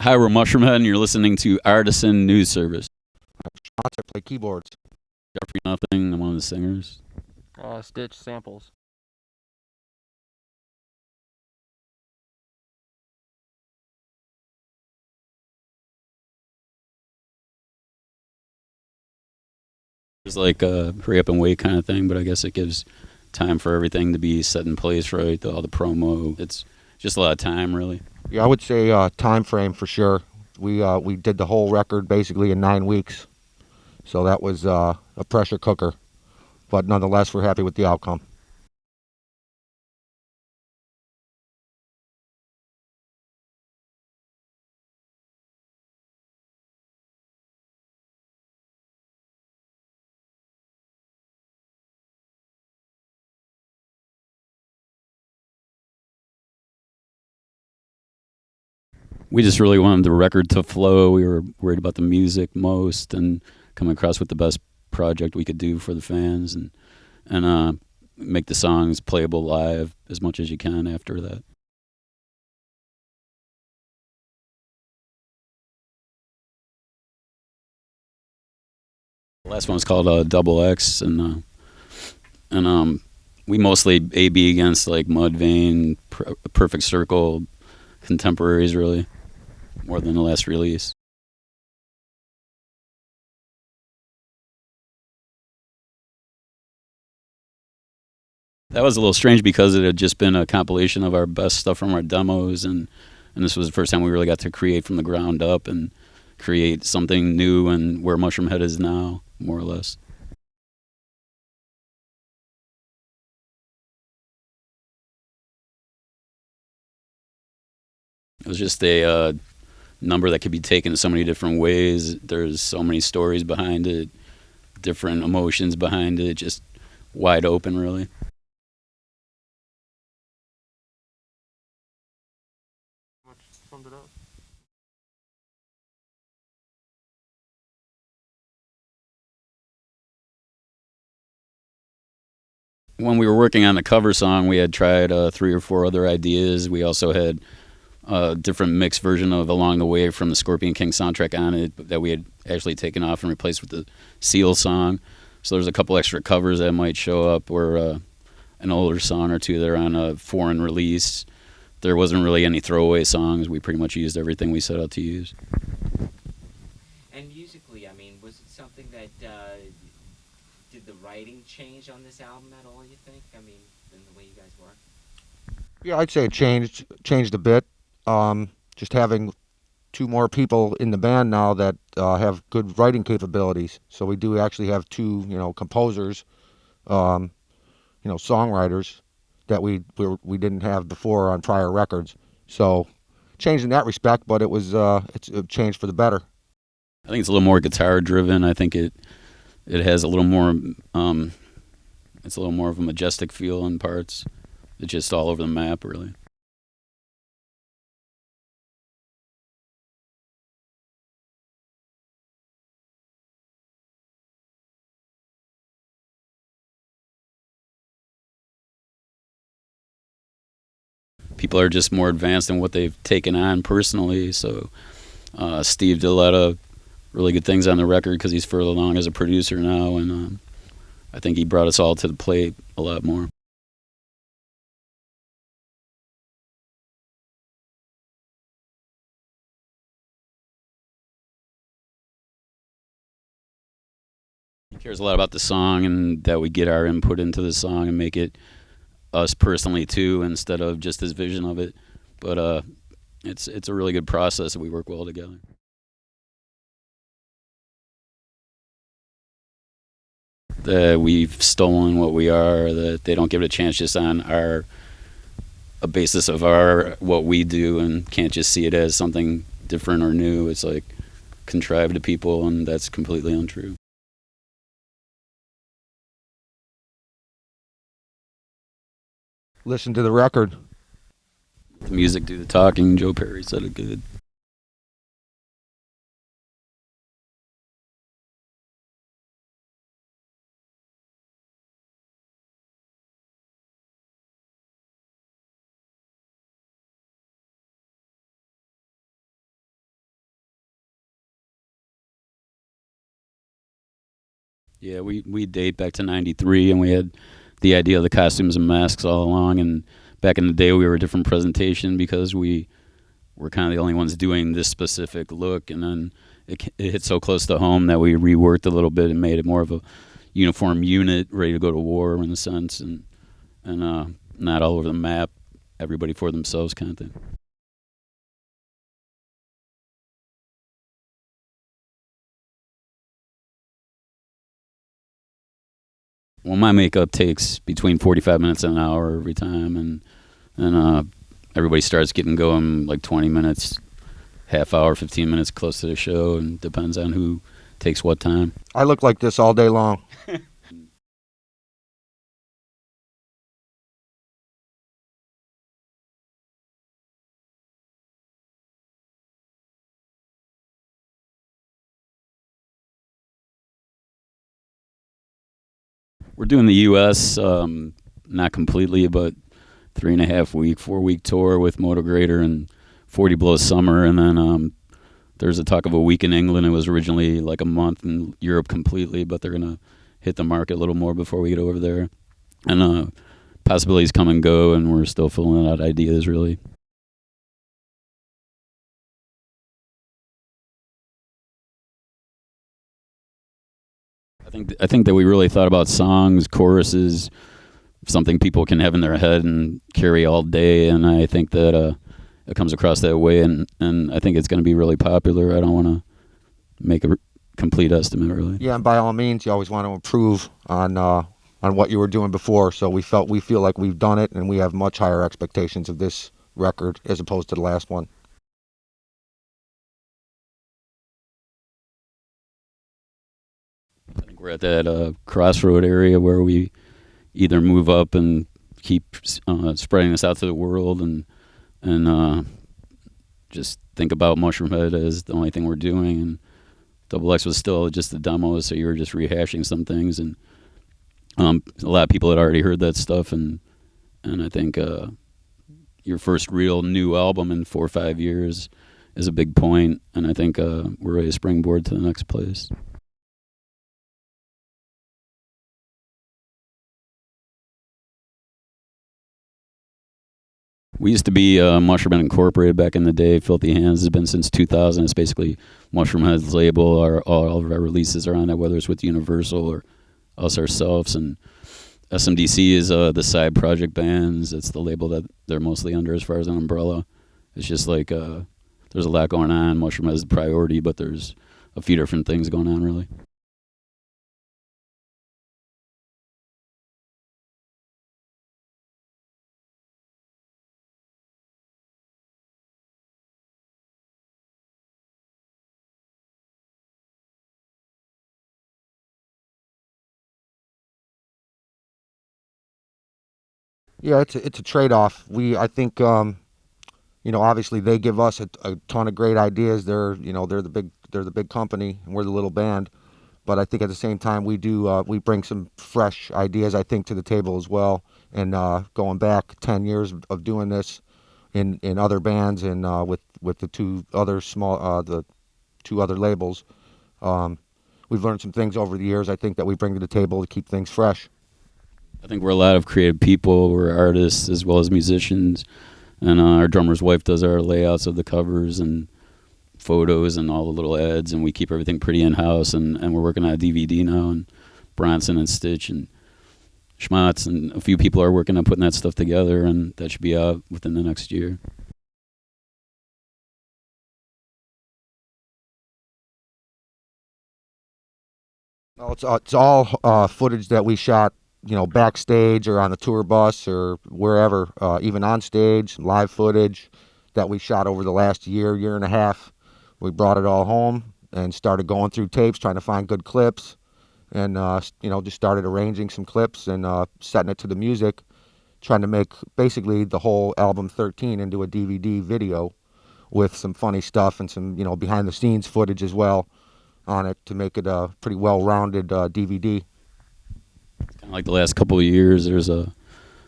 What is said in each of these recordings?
Hi, we're Mushroomhead, and you're listening to Artisan News Service. I play keyboards. Jeffrey Nothing, I'm one of the singers. Stitch samples. It's like a hurry up and wait kind of thing, but I guess it gives time for everything to be set in place, right? All the promo. It's just a lot of time, really. Yeah, I would say time frame for sure. We did the whole record basically in 9 weeks, so that was a pressure cooker. But nonetheless, we're happy with the outcome. We just really wanted the record to flow. We were worried about the music most and coming across with the best project we could do for the fans and make the songs playable live as much as you can after that. The last one was called Double X, and we mostly A/B against like Mudvayne, Perfect Circle, contemporaries really, more than the last release. That was a little strange because it had just been a compilation of our best stuff from our demos, and this was the first time we really got to create from the ground up and create something new and where Mushroomhead is now, more or less. It was just a number that could be taken so many different ways. There's so many stories behind it, different emotions behind it, just wide open, really. Summed it up. When we were working on the cover song, we had tried 3 or 4 other ideas. We also had a different mixed version of Along the Way from the Scorpion King soundtrack on it that we had actually taken off and replaced with the Seal song. So there's a couple extra covers that might show up, or an older song or two that are on a foreign release. There wasn't really any throwaway songs. We pretty much used everything we set out to use. And musically, I mean, was it something that did the writing change on this album at all, you think? I mean, in the way you guys work? Yeah, I'd say it changed a bit. Just having 2 more people in the band now that have good writing capabilities. So we do actually have 2, composers, songwriters that we didn't have before on prior records. So changed in that respect, but it's a change for the better. I think it's a little more guitar driven. I think it has a little more it's a little more of a majestic feel in parts. It's just all over the map, really. People are just more advanced in what they've taken on personally. So Steve did a lot of really good things on the record because he's further along as a producer now, and I think he brought us all to the plate a lot more. He cares a lot about the song and that we get our input into the song and make it us personally too, instead of just his vision of it. But it's a really good process and we work well together. That we've stolen what we are, that they don't give it a chance just on a basis of what we do, and can't just see it as something different or new. It's like contrived to people, and that's completely untrue. Listen to the record. The music do the talking. Joe Perry said it good. Yeah, we date back to '93, and we had the idea of the costumes and masks all along. And back in the day, we were a different presentation because we were kind of the only ones doing this specific look. And then it hit so close to home that we reworked a little bit and made it more of a uniform unit ready to go to war in a sense, and not all over the map, everybody for themselves kind of thing. Well, my makeup takes between 45 minutes and an hour every time, and everybody starts getting going like 20 minutes, half hour, 15 minutes close to the show, and depends on who takes what time. I look like this all day long. We're doing the U.S., not completely, but 3.5 week, 4 week tour with Motograder and 40 Below Summer, and then there's a talk of a week in England. It was originally like a month in Europe completely, but they're gonna hit the market a little more before we get over there. And possibilities come and go, and we're still filling out ideas really. I think that we really thought about songs, choruses, something people can have in their head and carry all day, and I think that it comes across that way, and I think it's going to be really popular. I don't want to make a complete estimate, really. Yeah, and by all means, you always want to improve on what you were doing before. So we feel like we've done it, and we have much higher expectations of this record as opposed to the last one. I think we're at that crossroad area where we either move up and keep spreading this out to the world, and just think about Mushroomhead as the only thing we're doing. And Double X was still just a demo, so you were just rehashing some things, and a lot of people had already heard that stuff, and I think your first real new album in 4 or 5 years is a big point, and I think we're ready to springboard to the next place. We used to be Mushroomhead Incorporated back in the day. Filthy Hands has been since 2000. It's basically Mushroomhead's label. All of our releases are on it, whether it's with Universal or us ourselves. And SMDC is the side project bands. It's the label that they're mostly under as far as an umbrella. It's just like there's a lot going on. Mushroomhead is the priority, but there's a few different things going on, really. Yeah, it's a trade-off. I think obviously they give us a ton of great ideas. They're the big company, and we're the little band. But I think at the same time we bring some fresh ideas, I think, to the table as well. And going back 10 years of doing this in other bands, and with the two other labels, we've learned some things over the years, I think, that we bring to the table to keep things fresh. I think we're a lot of creative people. We're artists as well as musicians, and our drummer's wife does our layouts of the covers and photos and all the little ads, and we keep everything pretty in-house, and we're working on a DVD now, and Bronson and Stitch and Schmatz and a few people are working on putting that stuff together, and that should be out within the next year. No, it's all footage that we shot, backstage or on the tour bus or wherever, even on stage, live footage that we shot over the last year and a half. We brought it all home and started going through tapes, trying to find good clips, and just started arranging some clips and setting it to the music, trying to make basically the whole album 13 into a DVD video with some funny stuff and some behind the scenes footage as well on it to make it a pretty well-rounded DVD. Kind of like the last couple of years, there's a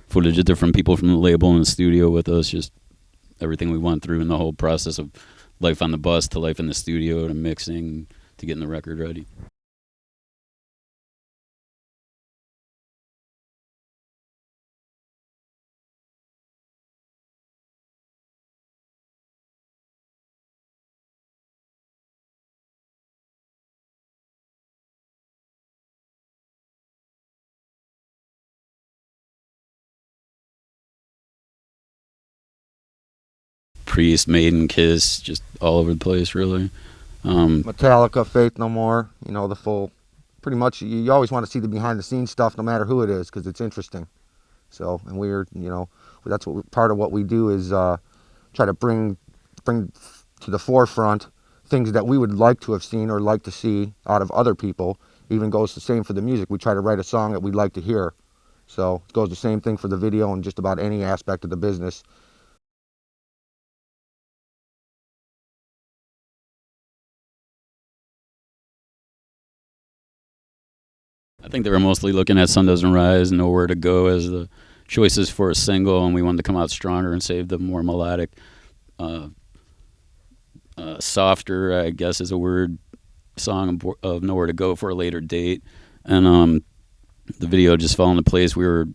footage of different people from the label in the studio with us, just everything we went through in the whole process of life on the bus to life in the studio to mixing to getting the record ready. Priest, Maiden, Kiss, just all over the place, really. Metallica, Faith No More, you know, the full, pretty much, you always want to see the behind-the-scenes stuff no matter who it is because it's interesting. So, and we're, you know, that's what part of what we do is try to bring to the forefront things that we would like to have seen or like to see out of other people. Even goes the same for the music. We try to write a song that we'd like to hear. So it goes the same thing for the video and just about any aspect of the business. I think they were mostly looking at Sun Doesn't Rise, Nowhere to Go as the choices for a single, and we wanted to come out stronger and save the more melodic, softer, I guess is a word, song of Nowhere to Go for a later date. And the video just fell into place. We were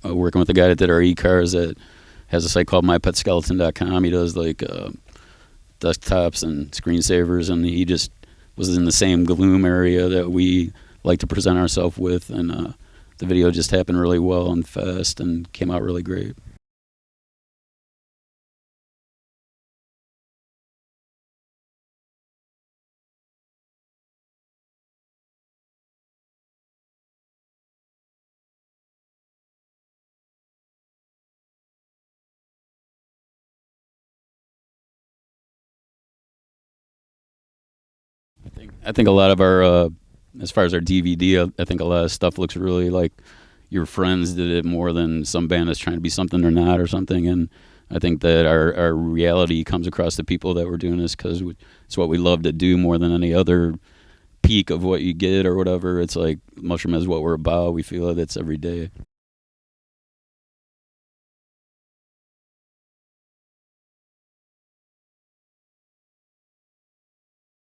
working with the guy that did our e-cars that has a site called mypetskeleton.com. He does like desktops and screensavers, and he just was in the same gloom area that we like to present ourselves with, and the video just happened really well and fast and came out really great. I think a lot of our, as far as our DVD, I think a lot of stuff looks really like your friends did it more than some band that's trying to be something they're not or something. And I think that our reality comes across to people that we're doing this because it's what we love to do more than any other peak of what you get or whatever. It's like Mushroomhead is what we're about. We feel that it's every day.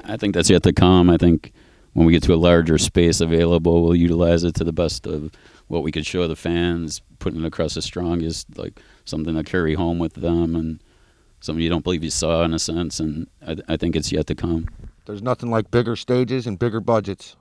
I think that's yet to come. I think when we get to a larger space available, we'll utilize it to the best of what we could show the fans, putting it across the strongest, like something to carry home with them and something you don't believe you saw in a sense. And I think it's yet to come. There's nothing like bigger stages and bigger budgets.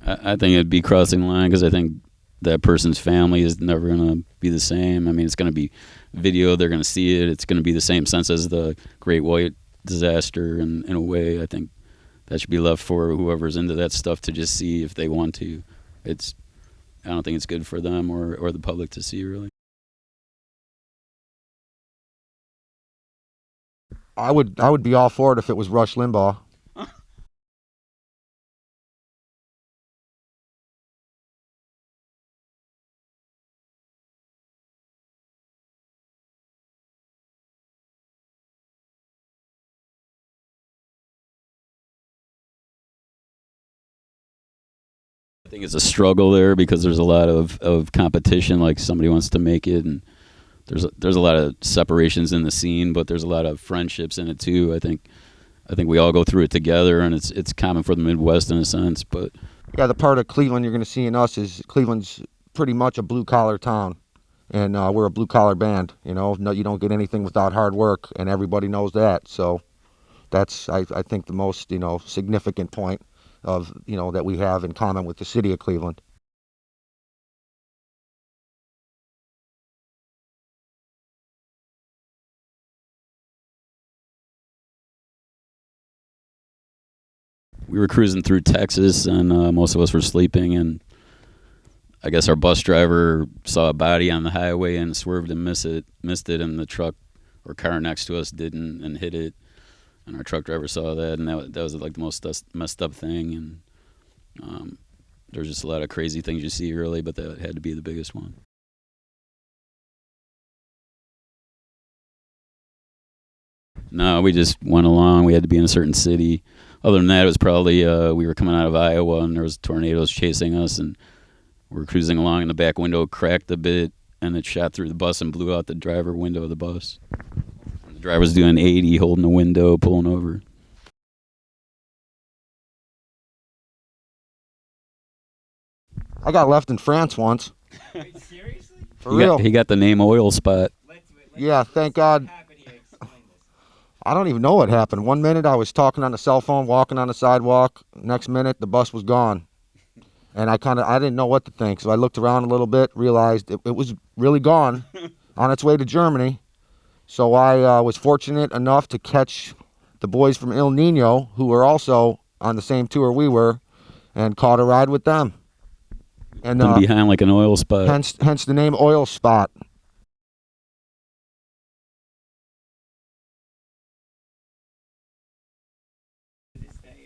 I think it'd be crossing the line because I think that person's family is never going to be the same. I mean, it's going to be video. They're going to see it. It's going to be the same sense as the Great White disaster. And in a way, I think that should be left for whoever's into that stuff to just see if they want to. I don't think it's good for them or the public to see, really. I would be all for it if it was Rush Limbaugh. I think it's a struggle there because there's a lot of competition. Like somebody wants to make it, and there's a lot of separations in the scene, but there's a lot of friendships in it too. I think we all go through it together, and it's common for the Midwest in a sense. But yeah, the part of Cleveland you're going to see in us is Cleveland's pretty much a blue collar town, and we're a blue collar band. You know, no, you don't get anything without hard work, and everybody knows that. So that's I think the most significant point of that we have in common with the city of Cleveland. we were cruising through Texas, and most of us were sleeping, and I guess our bus driver saw a body on the highway and swerved and missed it, and the truck or car next to us didn't and hit it, and our truck driver saw that, and that was like the most messed up thing, and there's just a lot of crazy things you see really, but that had to be the biggest one. No, we just went along. We had to be in a certain city. Other than that, it was probably we were coming out of Iowa and there was tornadoes chasing us, and we were cruising along, and the back window cracked a bit, and it shot through the bus and blew out the driver window of the bus. The driver's doing 80, holding the window, pulling over. I got left in France once. Wait, seriously? For real. He got the name Oil Spot. Yeah, thank God. What happened here? Explain this. I don't even know what happened. One minute I was talking on the cell phone, walking on the sidewalk. Next minute the bus was gone. And I didn't know what to think. So I looked around a little bit, realized it was really gone on its way to Germany. So I was fortunate enough to catch the boys from El Nino, who were also on the same tour we were, and caught a ride with them. And Been behind like an oil spot. hence the name Oil Spot.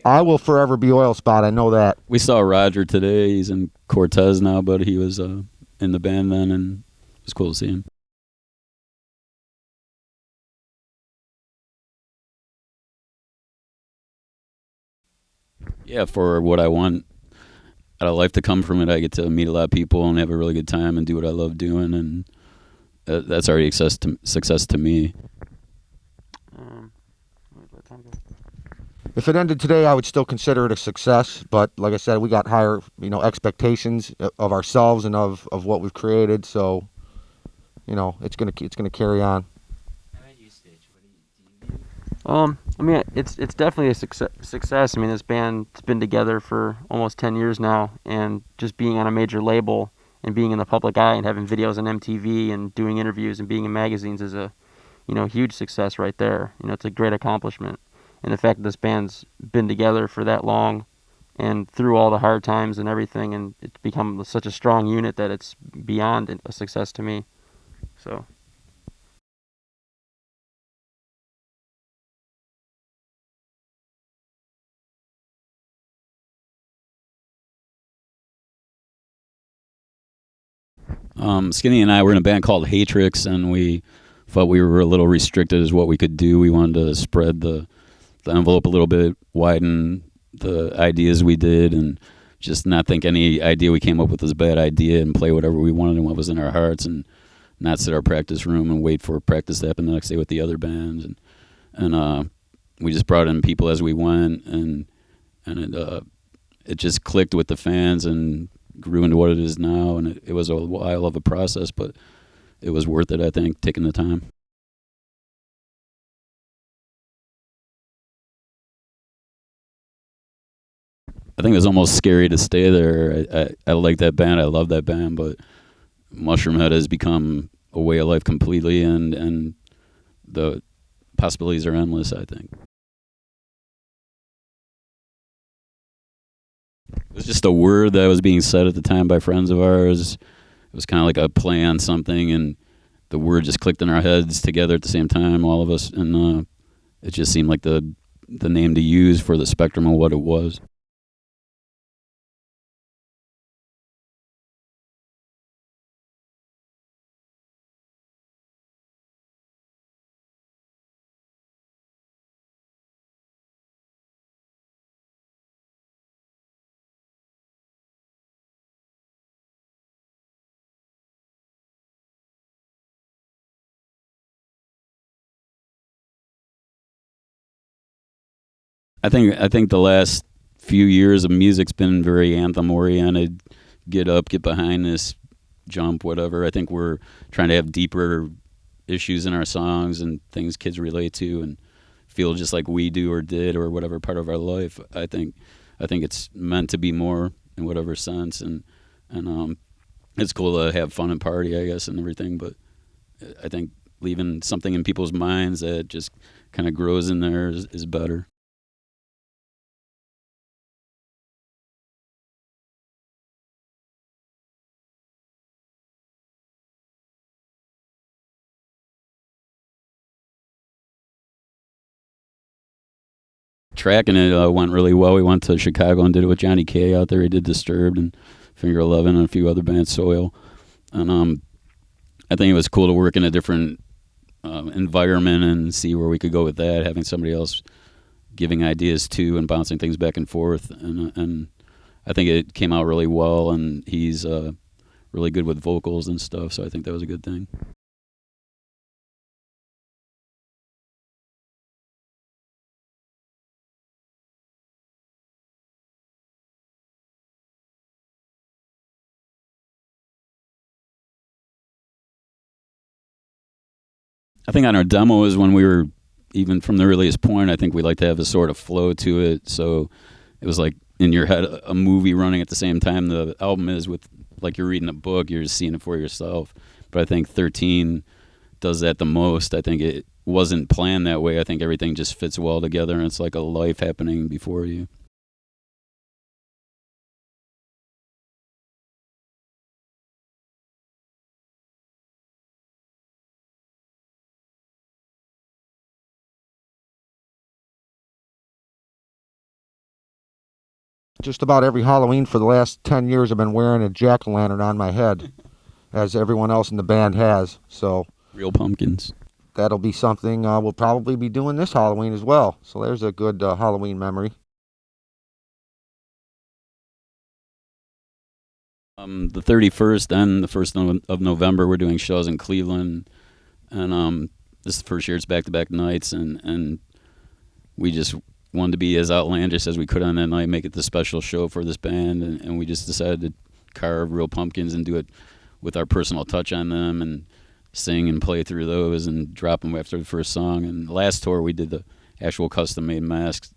I will forever be Oil Spot. I know that. We saw Roger today. He's in Cortez now, but he was in the band then, and it was cool to see him. Yeah, for what I want out of life to come from it, I get to meet a lot of people and have a really good time and do what I love doing, and that's already success to me. If it ended today, I would still consider it a success. But like I said, we got higher, expectations of ourselves and of what we've created. So, it's gonna carry on. How about you, Stitch? What do you I mean, it's definitely a success. I mean, this band's been together for almost 10 years now, and just being on a major label and being in the public eye and having videos on MTV and doing interviews and being in magazines is a, huge success right there. It's a great accomplishment. And the fact that this band's been together for that long and through all the hard times and everything, and it's become such a strong unit that it's beyond a success to me. So. Skinny and I were in a band called Hatrix, and we thought we were a little restricted as what we could do. We wanted to spread the envelope a little bit, widen the ideas we did, and just not think any idea we came up with was a bad idea, and play whatever we wanted and what was in our hearts, and not sit our practice room and wait for practice to happen the next day with the other bands. And we just brought in people as we went, and it just clicked with the fans and grew into what it is now. And it was a while of a process, but it was worth it, I think, taking the time. I think it was almost scary to stay there. I like that band. I love that band, but Mushroomhead has become a way of life completely, and the possibilities are endless, I think. It was just a word that was being said at the time by friends of ours. It was kind of like a play on something, and the word just clicked in our heads together at the same time, all of us, and it just seemed like the name to use for the spectrum of what it was. I think the last few years of music's been very anthem oriented. Get up, get behind this, jump, whatever. I think we're trying to have deeper issues in our songs and things kids relate to and feel just like we do or did or whatever part of our life. I think it's meant to be more in whatever sense, and it's cool to have fun and party, I guess, and everything. But I think leaving something in people's minds that just kind of grows in there is better. Tracking it went really well. We went to Chicago and did it with Johnny K out there. He did Disturbed and Finger 11 and a few other bands, Soil. And I think it was cool to work in a different environment and see where we could go with that, having somebody else giving ideas to and bouncing things back and forth. And I think it came out really well, and he's really good with vocals and stuff, so I think that was a good thing. I think on our demo is when we were, even from the earliest point, I think we like to have a sort of flow to it. So it was like in your head a movie running at the same time the album is, with like you're reading a book, you're just seeing it for yourself. But I think 13 does that the most. I think it wasn't planned that way. I think everything just fits well together, and it's like a life happening before you. Just about every Halloween for the last 10 years, I've been wearing a jack-o'-lantern on my head, as everyone else in the band has. So Real pumpkins. that'll be something we'll probably be doing this Halloween as well. So there's a good Halloween memory. The 31st and the 1st of November, we're doing shows in Cleveland, and this is the first year it's back-to-back nights, and we just wanted to be as outlandish as we could on that night, make it the special show for this band, and we just decided to carve real pumpkins and do it with our personal touch on them, and sing and play through those and drop them after the first song. And last tour we did the actual custom-made masks,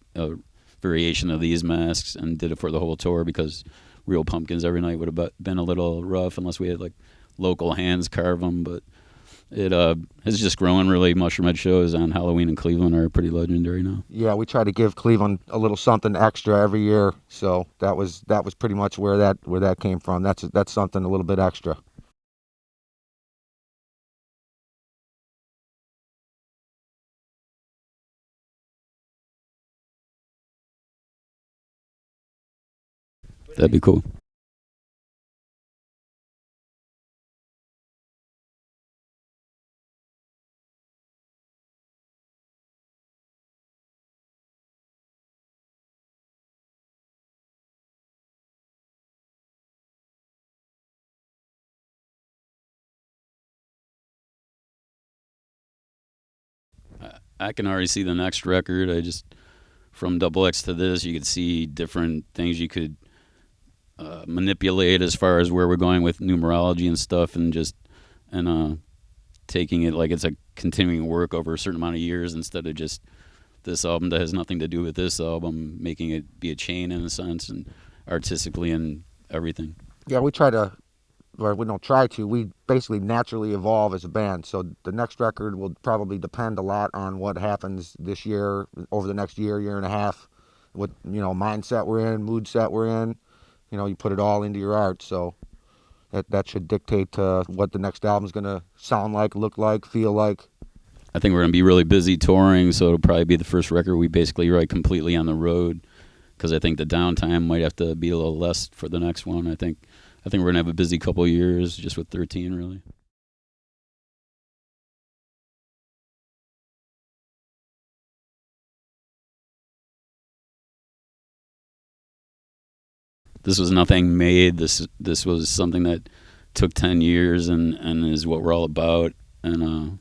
variation of these masks, and did it for the whole tour because real pumpkins every night would have been a little rough unless we had like local hands carve them. But it has just grown really. Mushroomhead shows on Halloween in Cleveland are pretty legendary now. Yeah, we try to give Cleveland a little something extra every year. So that was pretty much where that came from. That's something a little bit extra. That'd be cool. I can already see the next record. I just, from Double X to this, you could see different things you could manipulate as far as where we're going with numerology and stuff, and taking it like it's a continuing work over a certain amount of years instead of just this album that has nothing to do with this album, making it be a chain in a sense, and artistically and everything. Yeah, we don't try to. We basically naturally evolve as a band. So the next record will probably depend a lot on what happens this year, over the next year and a half, what mindset we're in, mood set we're in. You put it all into your art, so that should dictate what the next album's going to sound like, look like, feel like. I think we're going to be really busy touring, so it'll probably be the first record we basically write completely on the road, because I think the downtime might have to be a little less for the next one. I think we're going to have a busy couple of years just with 13, really. This was nothing made. This was something that took 10 years and is what we're all about. And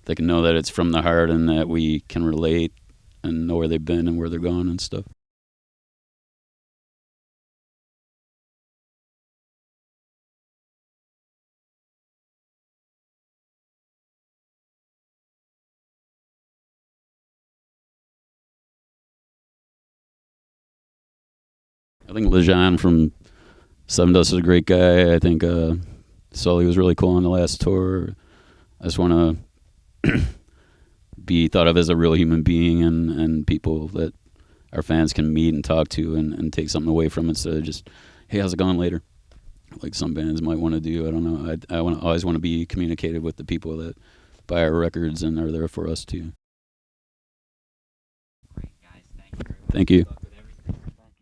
they can know that it's from the heart and that we can relate and know where they've been and where they're going and stuff. I think Lejean from Seven Dust is a great guy. I think Sully was really cool on the last tour. I just want to be thought of as a real human being and people that our fans can meet and talk to and take something away from it instead of just, hey, how's it going later? Like some bands might want to do. I don't know. I always want to be communicative with the people that buy our records and are there for us too. Great, guys. Thank you very much. Thank you.